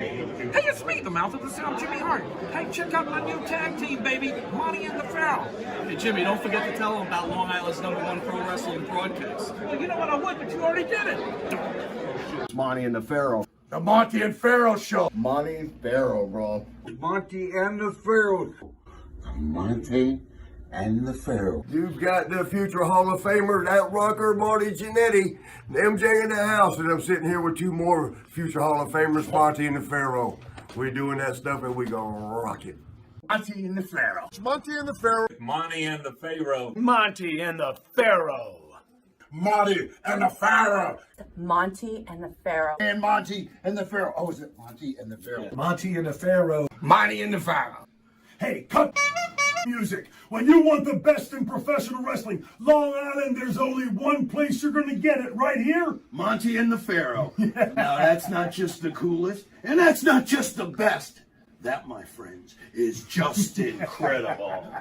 Hey, it's me, the mouth of the South, Jimmy Hart. Hey, check out my new tag team, baby, Monty and the Pharaoh. Hey, Jimmy, don't forget to tell them about Long Island's #1 pro wrestling broadcast. Well, you know what, I would, but you already did it. It's Monty and the Pharaoh. The Monty and Pharaoh Show. Monty and Pharaoh, bro. Monty and the Pharaoh. The Monty and the Pharaoh. You've got the future Hall of Famer, that rocker, Marty Jannetty, MJ in the house, and I'm sitting here with two more future Hall of Famers, Monty and the Pharaoh. We're doing that stuff and we gonna rock it. Monty and the Pharaoh. It's Monty and the Pharaoh. Monty and the Pharaoh. Monty and the Pharaoh. Monty and the Pharaoh. Monty and the Pharaoh. And Monty and the Pharaoh. Oh, is it Monty and the Pharaoh? Monty and the Pharaoh. Monty and the Pharaoh. Hey, cut music. When you want the best in professional wrestling, Long Island, there's only one place you're going to get it, right here. Monty and the Pharaoh. Now, that's not just the coolest, and that's not just the best. That, my friends, is just incredible.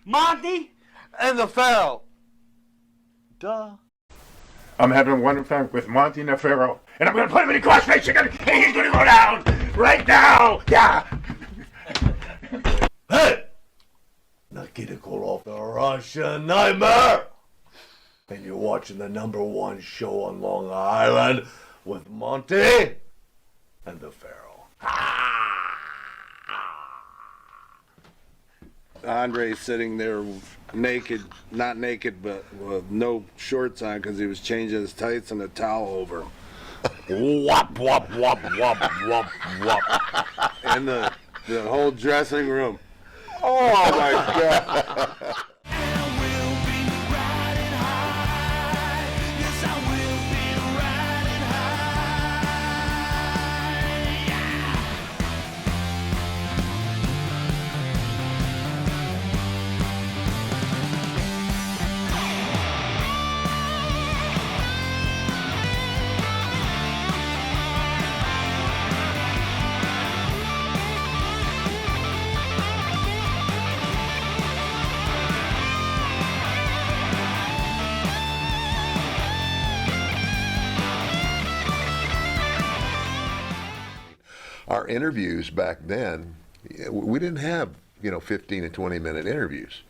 Monty and the Pharaoh. Duh. I'm having a wonderful time with Monty and the Pharaoh, and I'm going to put him in a crossface chicken, and he's going to go down right now. Yeah. Hey! Nikita Koloff, the Russian Nightmare! And you're watching the #1 show on Long Island with Monty and the Pharaoh. Andre's sitting there naked, not naked, but with no shorts on because he was changing his tights and a towel over him. Wop, wop, wop, wop, wop, wop. And the whole dressing room. Oh my God. Our interviews back then, we didn't have 15 and 20-minute interviews.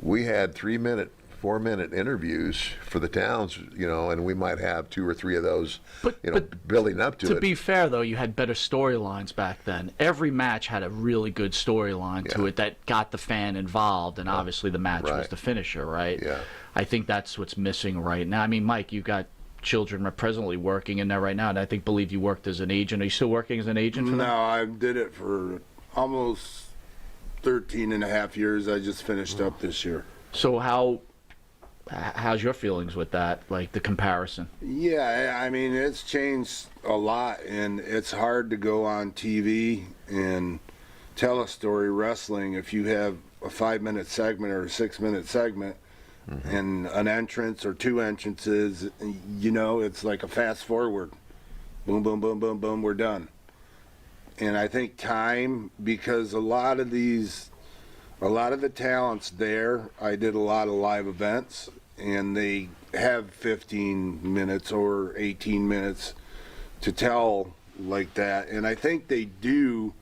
We had 3-minute, 4-minute interviews for the towns, and we might have 2 or 3 of those, but building up to it. To be fair, though, you had better storylines back then. Every match had a really good storyline to it that got the fan involved, and obviously the match was the finisher, right? Yeah. I think that's what's missing right now. I mean, Mike, you've got children are presently working in there right now, and I believe you worked as an agent. Are you still working as an agent for them? No, I did it for almost 13 and a half years. I just finished up this year. So how's your feelings with that, like the comparison? Yeah, I mean, it's changed a lot, and it's hard to go on TV and tell a story wrestling if you have a 5-minute segment or a 6-minute segment. And an entrance or 2 entrances, it's like a fast forward. Boom, boom, boom, boom, boom, we're done. And I think time, because a lot of the talents there, I did a lot of live events, and they have 15 minutes or 18 minutes to tell like that. And I think they do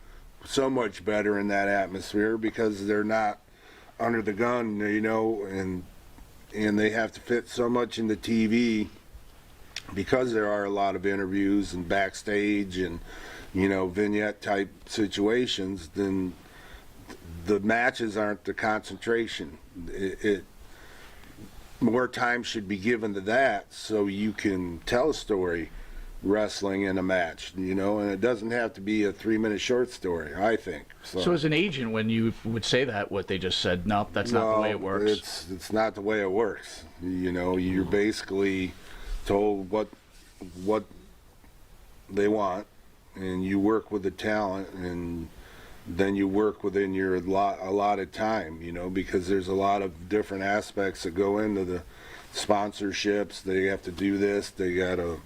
so much better in that atmosphere because they're not under the gun, and they have to fit so much into TV because there are a lot of interviews and backstage and vignette type situations. Then the matches aren't the concentration. More time should be given to that so you can tell a story wrestling in a match, and it doesn't have to be a 3-minute short story, I think. So as an agent, when you would say that, what they just said, nope, that's not the way it works. It's not the way it works. You're basically told what they want, and you work with the talent, and then you work within your allotted time, because there's a lot of different aspects that go into the sponsorships. They have to do this, they got to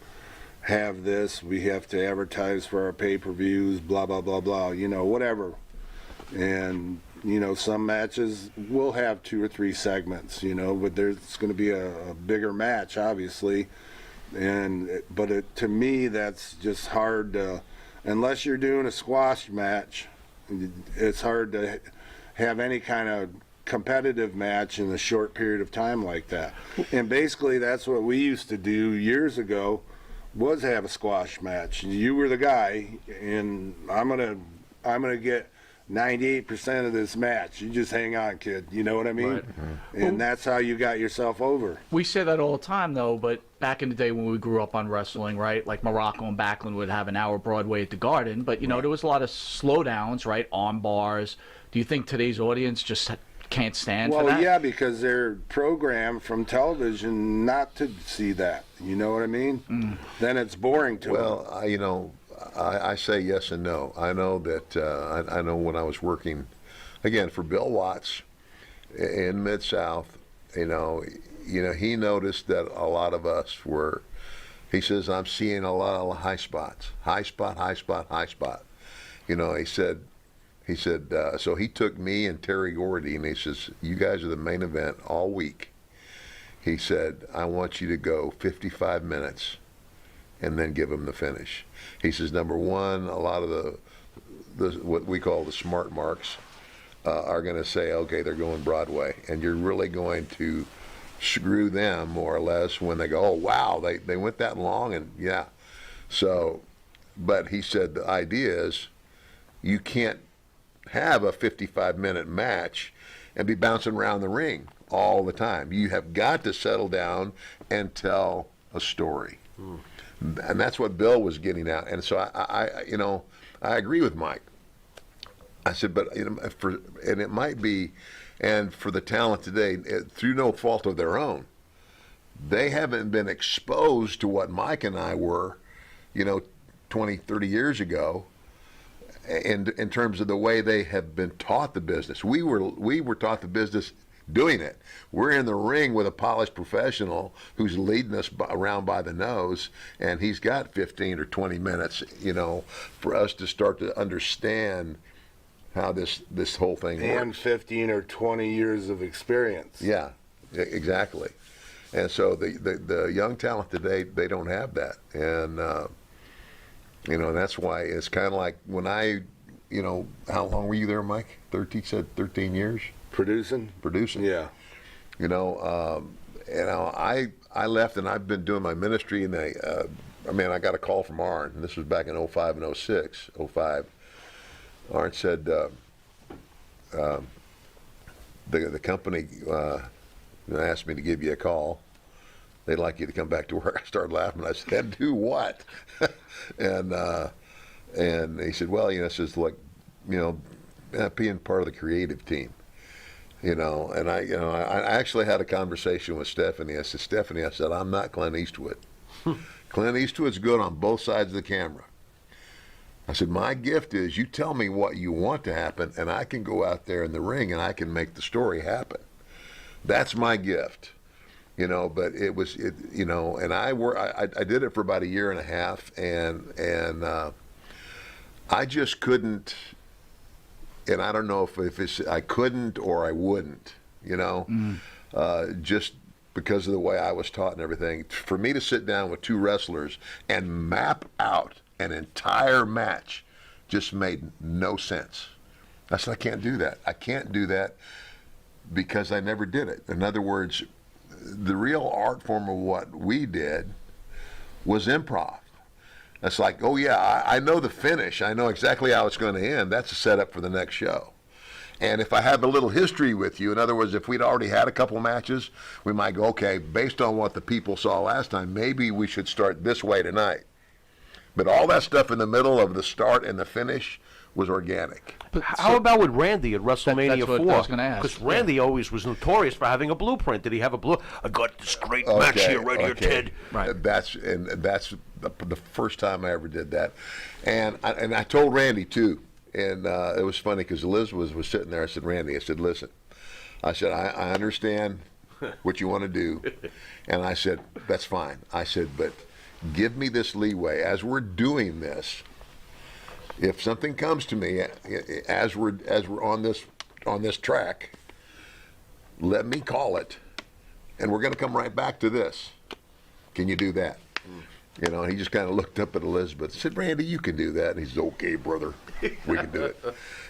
have this, we have to advertise for our pay-per-views, blah, blah, blah, blah, whatever. And, some matches will have 2 or 3 segments, but there's going to be a bigger match, obviously, To me, that's just hard to, unless you're doing a squash match, it's hard to have any kind of competitive match in a short period of time like that. And basically that's what we used to do years ago, was have a squash match. You were the guy, and I'm gonna get 98% of this match. You just hang on, kid. You know what I mean? Right. And that's how you got yourself over. We say that all the time, though, but back in the day when we grew up on wrestling, right, like Morocco and Backlund would have an hour Broadway at the Garden, but, you know, there was a lot of slowdowns, right, arm bars. Do you think today's audience just can't stand for that? Well, yeah, because they're programmed from television not to see that. You know what I mean? Then it's boring to them. Well, you know, I say yes and no. I know that I know when I was working, again, for Bill Watts in Mid-South, you know, he noticed that a lot of us were, he says, I'm seeing a lot of high spots. High spot, high spot, high spot. You know, he said, so he took me and Terry Gordy, and he says, you guys are the main event all week. He said, I want you to go 55 minutes and then give them the finish. He says, number one, a lot of the what we call the smart marks are going to say, okay, they're going Broadway, and you're really going to screw them more or less when they go, oh wow, they went that long, and yeah. So, but he said the idea is you can't have a 55-minute match and be bouncing around the ring all the time. You have got to settle down and tell a story. And that's what Bill was getting at. And so I agree with Mike. I said, but and it might be, and for the talent today, through no fault of their own, they haven't been exposed to what Mike and I were, 20, 30 years ago, in terms of the way they have been taught the business. We were taught the business doing it. We're in the ring with a polished professional who's leading us around by the nose, and he's got 15 or 20 minutes, for us to start to understand how this whole thing works. And 15 or 20 years of experience. Yeah, exactly. And so the young talent today, they don't have that. And, and that's why it's kind of like when I, how long were you there, Mike? 13 years? Producing. Yeah. I left, and I've been doing my ministry, and I got a call from Arn, and this was back in 05 and 06, 05. Arn said, the company asked me to give you a call. They'd like you to come back to work. I started laughing. I said, do what? and he said, well, says, like, being part of the creative team. And I actually had a conversation with Stephanie. I said, Stephanie, I'm not Clint Eastwood. Clint Eastwood's good on both sides of the camera. I said, my gift is you tell me what you want to happen, and I can go out there in the ring and I can make the story happen. That's my gift. But and I did it for about a year and a half, and I just couldn't. And I don't know if it's I couldn't or I wouldn't, just because of the way I was taught and everything. For me to sit down with two wrestlers and map out an entire match just made no sense. I said, I can't do that. I can't do that because I never did it. In other words, the real art form of what we did was improv. It's like, oh yeah, I know the finish. I know exactly how it's going to end. That's a setup for the next show. And if I have a little history with you, in other words, if we'd already had a couple matches, we might go, okay, based on what the people saw last time, maybe we should start this way tonight. But all that stuff in the middle of the start and the finish was organic. But how about with Randy at WrestleMania 4? That's what I was going to ask. Because Randy always was notorious for having a blueprint. Did he have a I got this great match here, right here, Ted. Right. That's the first time I ever did that, and I told Randy too, and it was funny because Elizabeth was sitting there. I said, Randy, I said, listen, I understand what you want to do, and I said, that's fine. I said, but give me this leeway as we're doing this. If something comes to me as we're on this track, let me call it, and we're going to come right back to this. Can you do that? You know, and he just kind of looked up at Elizabeth and said, Randy, you can do that. And he said, okay, brother, we can do it.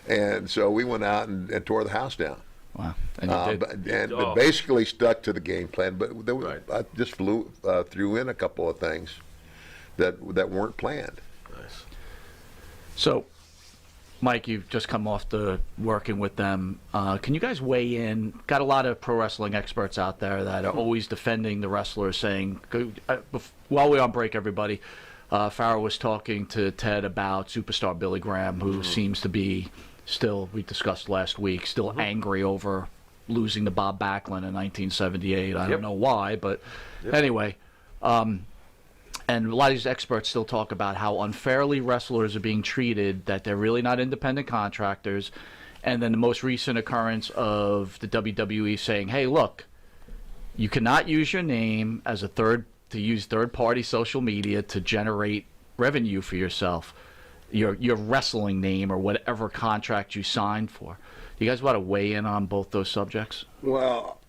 And so we went out and tore the house down. Wow. And you did. But basically stuck to the game plan. But I just threw in a couple of things that weren't planned. Nice. So, Mike, you've just come off the working with them. Can you guys weigh in? Got a lot of pro wrestling experts out there that are always defending the wrestlers, saying, while we're on break, everybody, Farrell was talking to Ted about superstar Billy Graham, who seems to be still, we discussed last week, still angry over losing to Bob Backlund in 1978. I don't know why, but anyway. And a lot of these experts still talk about how unfairly wrestlers are being treated, that they're really not independent contractors. And then the most recent occurrence of the WWE saying, hey, look, you cannot use your name as to use third-party social media to generate revenue for yourself, your wrestling name or whatever contract you signed for. You guys want to weigh in on both those subjects? Well,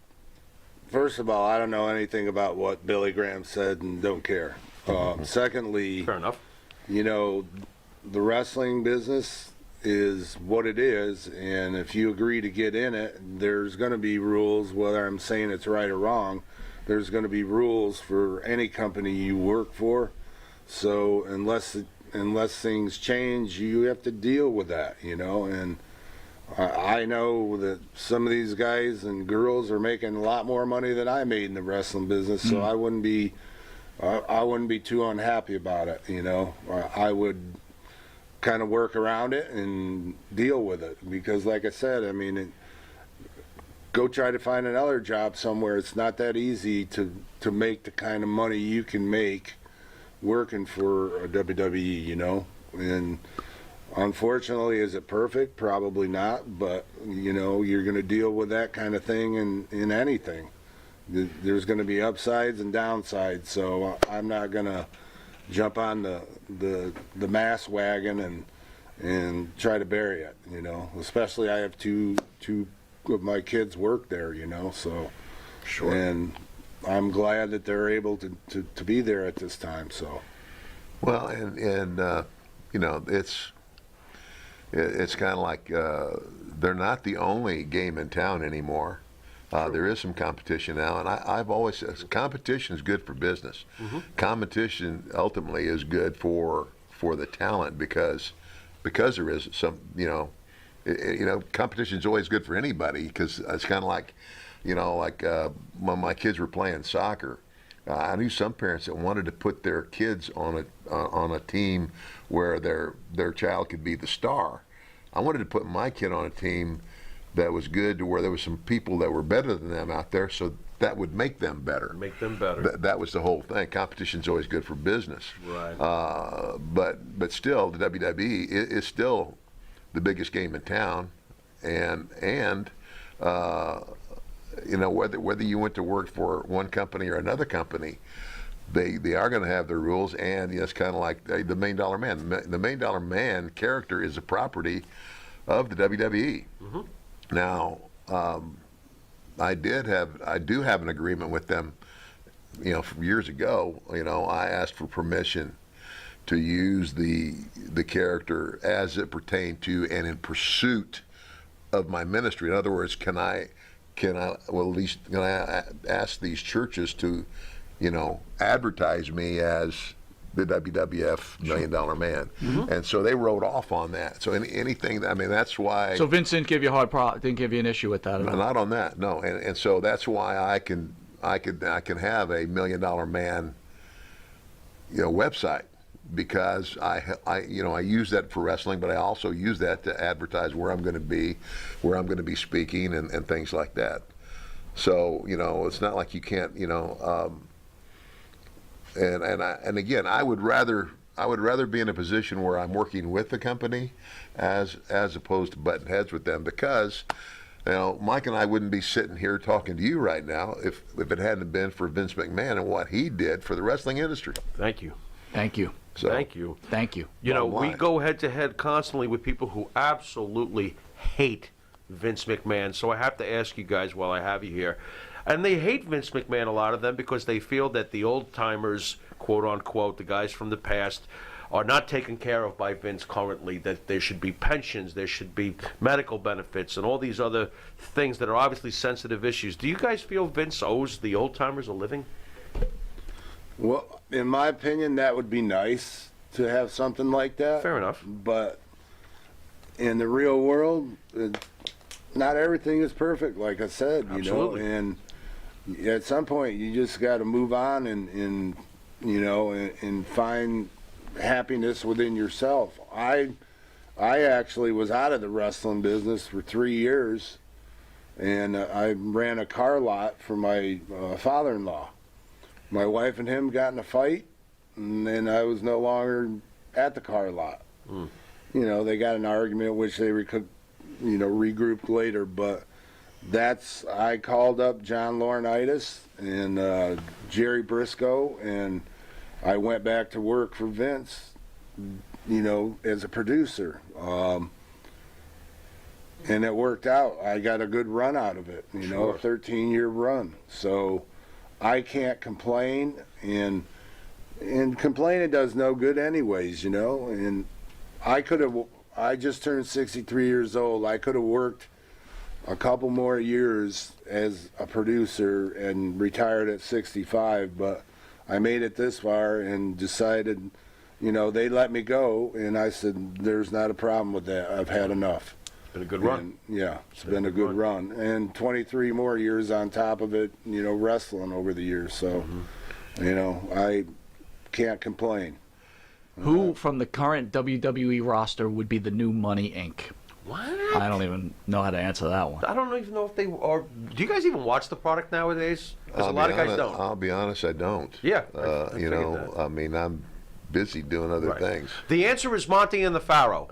first of all, I don't know anything about what Billy Graham said and don't care. Secondly, Fair enough. You know, the wrestling business is what it is, and if you agree to get in it, there's going to be rules, whether I'm saying it's right or wrong. There's going to be rules for any company you work for. So unless things change, you have to deal with that, you know. And I know that some of these guys and girls are making a lot more money than I made in the wrestling business, so I wouldn't be too unhappy about it, you know. I would kind of work around it and deal with it because, like I said, I mean, go try to find another job somewhere. It's not that easy to make the kind of money you can make working for a WWE, you know. And unfortunately, is it perfect? Probably not, but, you know, you're going to deal with that kind of thing in anything. There's going to be upsides and downsides, so I'm not going to jump on the mass wagon and try to bury it, you know. Especially I have two of my kids work there, you know, so. Sure. And I'm glad that they're able to be there at this time, so. Well, and you know, it's kind of like they're not the only game in town anymore. There is some competition now, and I've always said competition is good for business. Competition ultimately is good for the talent because there is some, you know, competition is always good for anybody because it's kind of like, you know, like when my kids were playing soccer, I knew some parents that wanted to put their kids on a team where their child could be the star. I wanted to put my kid on a team that was good to where there was some people that were better than them out there, so that would make them better. Make them better. That was the whole thing. Competition's always good for business. Right. But still, the WWE is still the biggest game in town, and you know, whether you went to work for one company or another company, they are going to have their rules, and you know, it's kind of like the $1 Million Man. The $1 Million Man character is a property of the WWE. Now, I do have an agreement with them, you know, from years ago. You know, I asked for permission to use the character as it pertained to and in pursuit of my ministry. In other words, can I ask these churches to, you know, advertise me as the WWF $1 Million Man, and so they wrote off on that. So anything, I mean, that's why. So Vince didn't give you didn't give you an issue with that at all? Not on that, no. And so that's why I can have a $1 Million Man, you know, website, because I you know, I use that for wrestling, but I also use that to advertise where I'm going to be speaking and things like that. So, you know, it's not like you can't, you know. And again, I would rather be in a position where I'm working with the company as opposed to butting heads with them, because, you know, Mike and I wouldn't be sitting here talking to you right now if it hadn't been for Vince McMahon and what he did for the wrestling industry. Thank you. Thank you. So, Thank you. Thank you. You know, we go head to head constantly with people who absolutely hate Vince McMahon. So I have to ask you guys while I have you here. And they hate Vince McMahon, a lot of them, because they feel that the old-timers quote unquote, the guys from the past, are not taken care of by Vince currently, that there should be pensions, there should be medical benefits, and all these other things that are obviously sensitive issues. Do you guys feel Vince owes the old-timers a living? Well, in my opinion, that would be nice to have something like that. Fair enough. But in the real world, not everything is perfect, like I said, you Absolutely. know. And at some point, you just got to move on and you know, and find happiness within yourself. I actually was out of the wrestling business for 3 years, and I ran a car lot for my father-in-law. My wife and him got in a fight, and then I was no longer at the car lot. You know, they got in an argument, which they regrouped later, but I called up John Laurinaitis and Jerry Briscoe, and I went back to work for Vince, you know, as a producer. And it worked out. I got a good run out of it, you know, a 13-year run. So I can't complain, and complaining does no good anyways, you know. And I just turned 63 years old. I could have worked a couple more years as a producer and retired at 65, but I made it this far and decided, you know, they let me go, and I said, there's not a problem with that. I've had enough. It's been a good run. And, yeah, it's been a good run. And 23 more years on top of it, you know, wrestling over the years. So, you know, I can't complain. Who from the current WWE roster would be the new Money Inc.? What? I don't even know how to answer that one. I don't even know if they are. Do you guys even watch the product nowadays? Because a lot of guys don't. I'll be honest, I don't. Yeah. You know, I mean, I'm busy doing other things. The answer is Monty and the Pharaoh.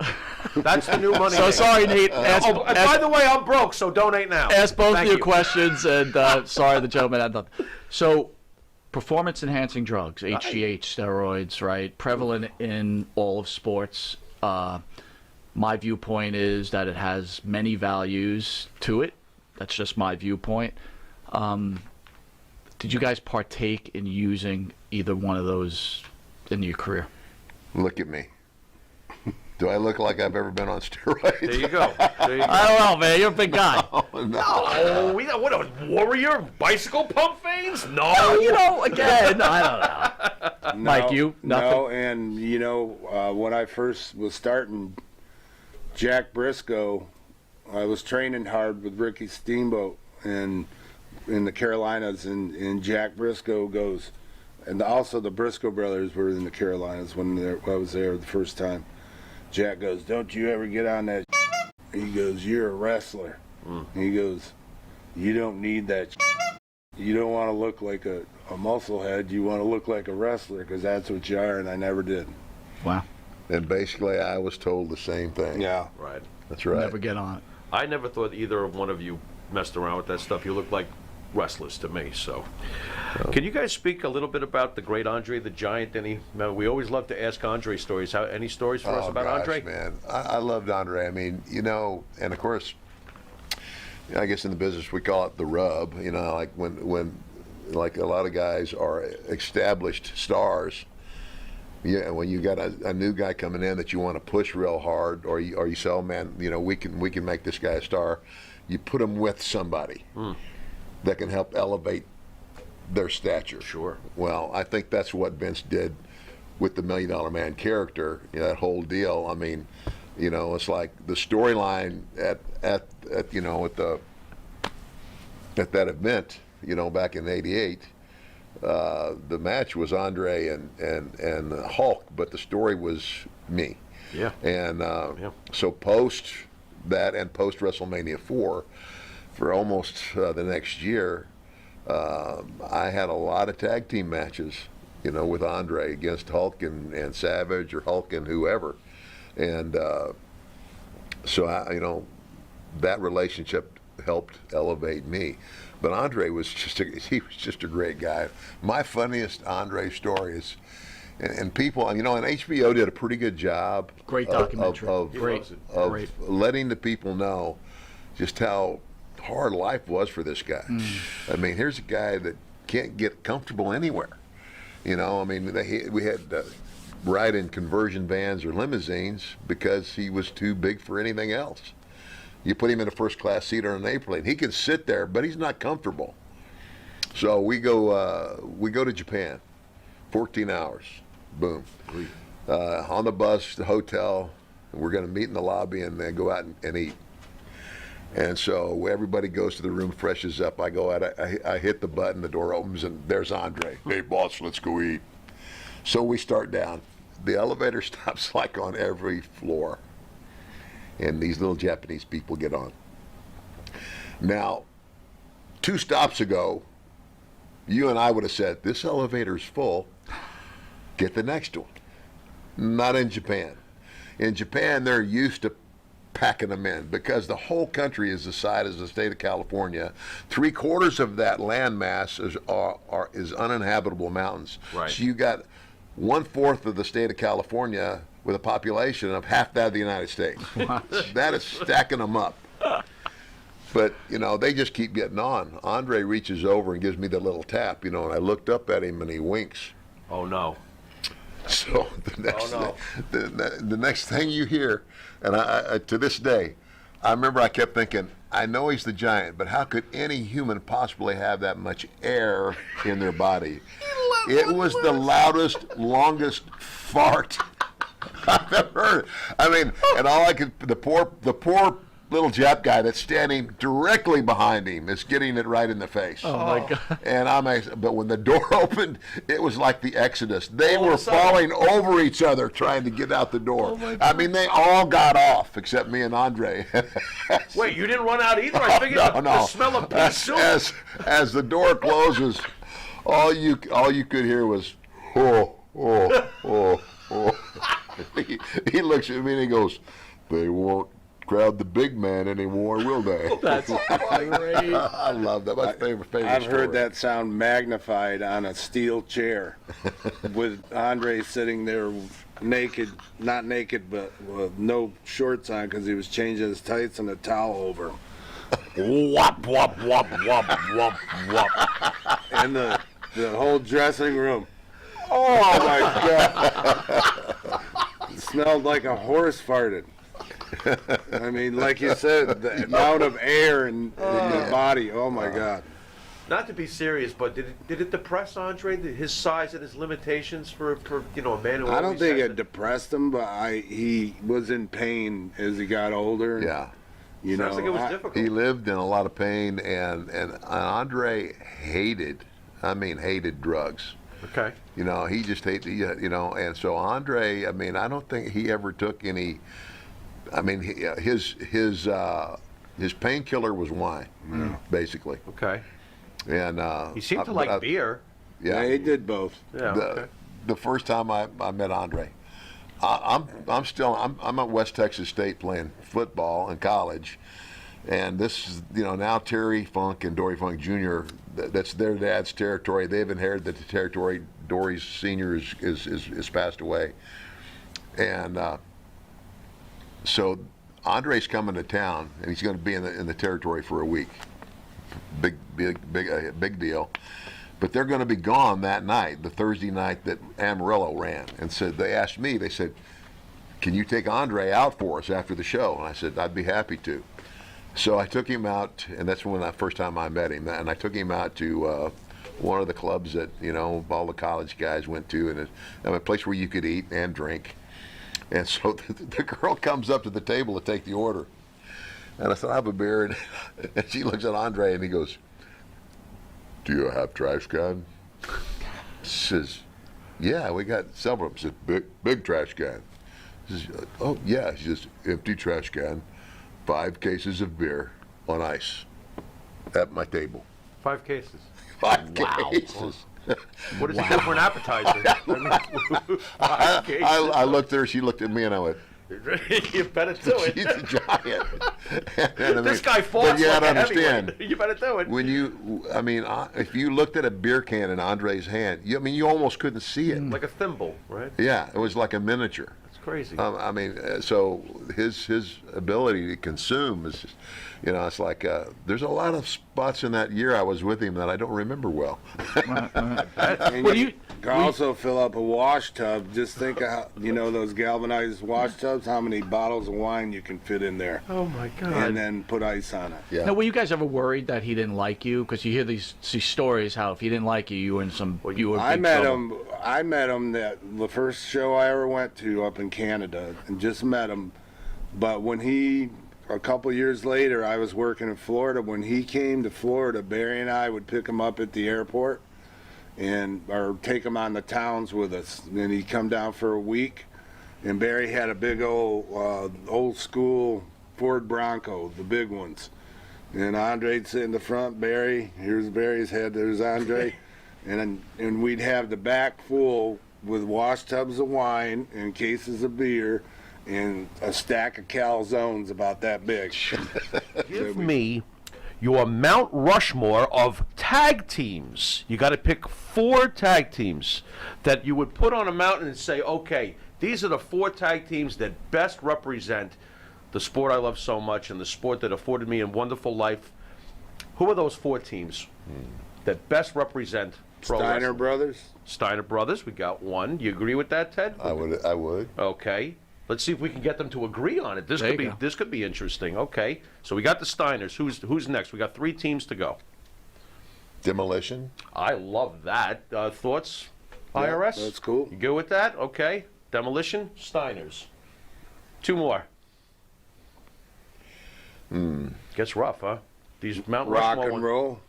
That's the new Money. So sorry, Nate. By the way, I'm broke, so donate now. Ask both Thank of your you. questions, and sorry, the gentleman had nothing. So, performance-enhancing drugs, HGH, steroids, right? Prevalent in all of sports. My viewpoint is that it has many values to it. That's just my viewpoint. Did you guys partake in using either one of those in your career? Look at me. Do I look like I've ever been on steroids? There you go. There you go. I don't know, man. You're a big guy. Oh, what a warrior bicycle pump veins? No. You know, again, I don't know. No, Mike, you? Nothing? No, and you know, when I first was starting Jack Briscoe, I was training hard with Ricky Steamboat and in the Carolinas, and Jack Briscoe goes, and also the Briscoe brothers were in the Carolinas when I was there the first time. Jack goes, don't you ever get on that. He goes, you're a wrestler. He goes, you don't need that. You don't want to look like a musclehead. You want to look like a wrestler, because that's what you are, and I never did. Wow. And basically, I was told the same thing. Yeah. Right. That's right. Never get on it. I never thought either of one of you messed around with that stuff. You look like wrestlers to me. So, can you guys speak a little bit about the great Andre the Giant? We always love to ask Andre stories. Any stories for us about Andre? Man, I loved Andre. I mean, you know, and of course, I guess in the business we call it the rub. You know, like when like a lot of guys are established stars. Yeah, when you got a new guy coming in that you want to push real hard, or you say, oh man, you know, we can make this guy a star. You put him with somebody that can help elevate their stature. Sure. Well, I think that's what Vince did with the $1 Million Man character. You know, that whole deal. I mean, you know, it's like the storyline at you know at that event, you know, back in '88. The match was Andre and Hulk, but the story was me. Yeah. And so post that and post WrestleMania 4, for almost the next year, I had a lot of tag team matches, you know, with Andre against Hulk and Savage, or Hulk and whoever. And so you know, that relationship helped elevate me. But Andre was just a great guy. My funniest Andre story is, and people, you know, and HBO did a pretty good job. Great documentary. Of letting the people know just how hard life was for this guy. I mean, here's a guy that can't get comfortable anywhere. You know, I mean, we had ride in conversion vans or limousines because he was too big for anything else. You put him in a first class seat on an airplane, he can sit there, but he's not comfortable. So we go to Japan, 14 hours, boom. On the bus, the hotel, we're going to meet in the lobby and then go out and eat. And so everybody goes to the room, freshes up. I go out, I hit the button, the door opens, and there's Andre. Hey, boss, let's go eat. So we start down. The elevator stops like on every floor. And these little Japanese people get on. Now, 2 stops ago, you and I would have said, this elevator's full, get the next one. Not in Japan. In Japan, they're used to packing them in because the whole country is the size of the state of California. 3/4 of that landmass is uninhabitable mountains. Right. So you got 1/4 of the state of California with a population of half that of the United States. That is stacking them up. But, you know, they just keep getting on. Andre reaches over and gives me the little tap, you know, and I looked up at him and he winks. Oh, no. So the next thing you hear, and I to this day, I remember I kept thinking, I know he's the giant, but how could any human possibly have that much air in their body? It was the loudest, longest fart I've ever heard. I mean, and all I could, the poor little Jap guy that's standing directly behind him is getting it right in the face. Oh my God. And but when the door opened, it was like the Exodus. They were falling over each other trying to get out the door. I mean, they all got off except me and Andre. Wait, you didn't run out either? I figured the smell of pea soup. As the door closes, all you could hear was, oh. He looks at me and he goes, they won't crowd the big man anymore, will they? That's great. I love that. My favorite I've story. heard that sound magnified on a steel chair with Andre sitting there naked, not naked, but with no shorts on because he was changing his tights and a towel over him. Wop, wop, wop, wop, wop, wop. And the whole dressing room. Oh my God. It smelled like a horse farted. I mean, like you said, the amount of air in the body. Oh my God! Not to be serious, but did it depress Andre? His size and his limitations for a man who I don't always think has it depressed him, but he was in pain as he got older. Yeah. You Sounds know, like it was difficult. He lived in a lot of pain, and Andre hated drugs. Okay. You know, he just hated, you know, and so Andre, I mean, I don't think he ever took any. I mean, his painkiller was wine, basically. Okay. And he seemed to like beer. Yeah, he did both. Yeah. The first time I met Andre, I'm at West Texas State playing football in college, and this is now Terry Funk and Dory Funk Jr. That's their dad's territory. They've inherited the territory. Dory's senior is passed away, and. So Andre's coming to town, and he's going to be in the territory for a week. Big deal. But they're going to be gone that night, the Thursday night that Amarillo ran. And so they asked me, they said, can you take Andre out for us after the show? And I said, I'd be happy to. So I took him out, and that's when first time I met him. And I took him out to one of the clubs that all the college guys went to, and a place where you could eat and drink. And so the girl comes up to the table to take the order. And I said, I have a beer. And she looks at Andre and he goes, do you have trash can? She says, yeah, we got several. She said, big trash can. She says, oh, yeah. She says, empty trash can, 5 cases of beer on ice at my table. 5 cases. 5 cases. What does he get for an appetizer? I looked at her, she looked at me, and I went, you better do it. She's a giant. This guy falls you like gotta a understand. heavyweight. You better do it. When if you looked at a beer can in Andre's hand, you almost couldn't see it. Like a thimble, right? Yeah, it was like a miniature. That's crazy. So his ability to consume is just, it's like there's a lot of spots in that year I was with him that I don't remember well. could also fill up a wash tub. Just think of how, those galvanized wash tubs, how many bottles of wine you can fit in there. Oh my God. And then put ice on it. Yeah. Now, were you guys ever worried that he didn't like you? Because you hear these stories how if he didn't like you, you were in some. You were. I big met trouble. him. I met him the first show I ever went to up in Canada, and just met him. But when a couple years later, I was working in Florida. When he came to Florida, Barry and I would pick him up at the airport, or take him on the towns with us. And he'd come down for a week, and Barry had a big old school Ford Bronco, the big ones. And Andre'd sit in the front. Barry, here's Barry's head. There's Andre, and we'd have the back full with wash tubs of wine and cases of beer. And a stack of calzones about that big. Give me your Mount Rushmore of tag teams. You got to pick 4 tag teams that you would put on a mountain and say, okay, these are the 4 tag teams that best represent the sport I love so much and the sport that afforded me a wonderful life. Who are those 4 teams that best represent pro Steiner wrestling? Brothers. Steiner Brothers, we got one. You agree with that, Ted? I would. Okay. Let's see if we can get them to agree on it. This could be interesting. Okay. So we got the Steiners. Who's next? We got 3 teams to go. Demolition. I love that. Thoughts, IRS? That's cool. You good with that? Okay. Demolition, Steiners. 2 more. Gets rough, huh? These Mount Rock Rushmore and roll.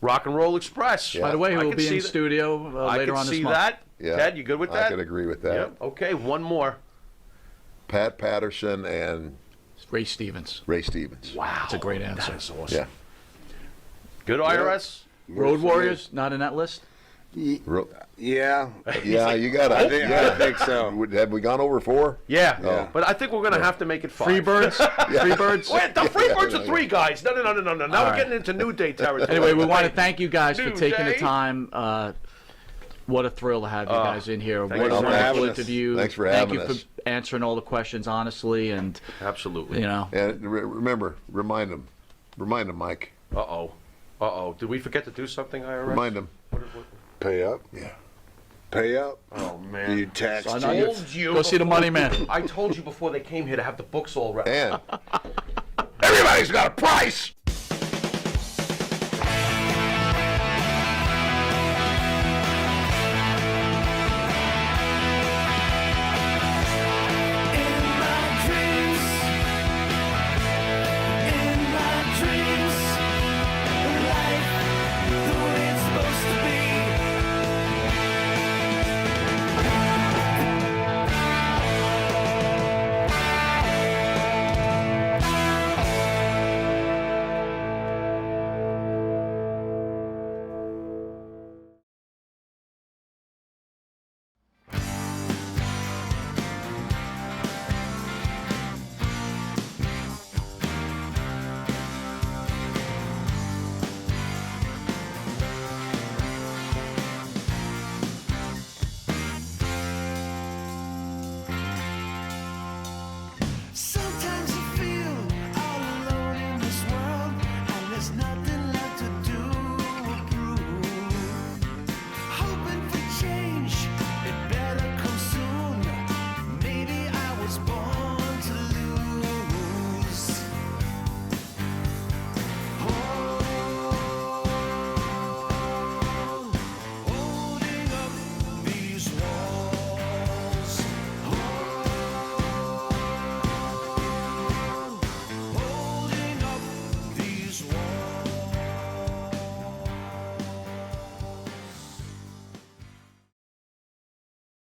Rock and Roll Express. By the way, I who will can be see in that. studio I later can on this see month. that. Yeah. Ted, you good with that? I could agree with that. Yep. Okay. 1 more. Pat Patterson and Ray Stevens. Ray Stevens. Wow. That's a great answer. That is awesome. Yeah. Good IRS. Road Warriors, not in that list? Ro- Yeah. Yeah, you got I it. think so. Have we gone over 4? Yeah. Yeah. But I think we're going to have to make it 5. Freebirds? Freebirds? Wait, the Freebirds are 3 guys. No. Now All we're right. getting into New Day territory. Anyway, we want to thank you guys for New taking the Day. time. What a thrill to have you guys in here. What you a for wonderful having us. interview. Thanks for having Thank you us. for answering all the questions honestly, and Absolutely. And remember, remind them, Mike. Uh-oh. Did we forget to do something, IRS? Remind them. Pay up. Yeah. Pay up. Oh, man. You tax Sign chief. on. Told you Go see the Money Man. I told you before they came here to have the books all ready. And Everybody's got a price.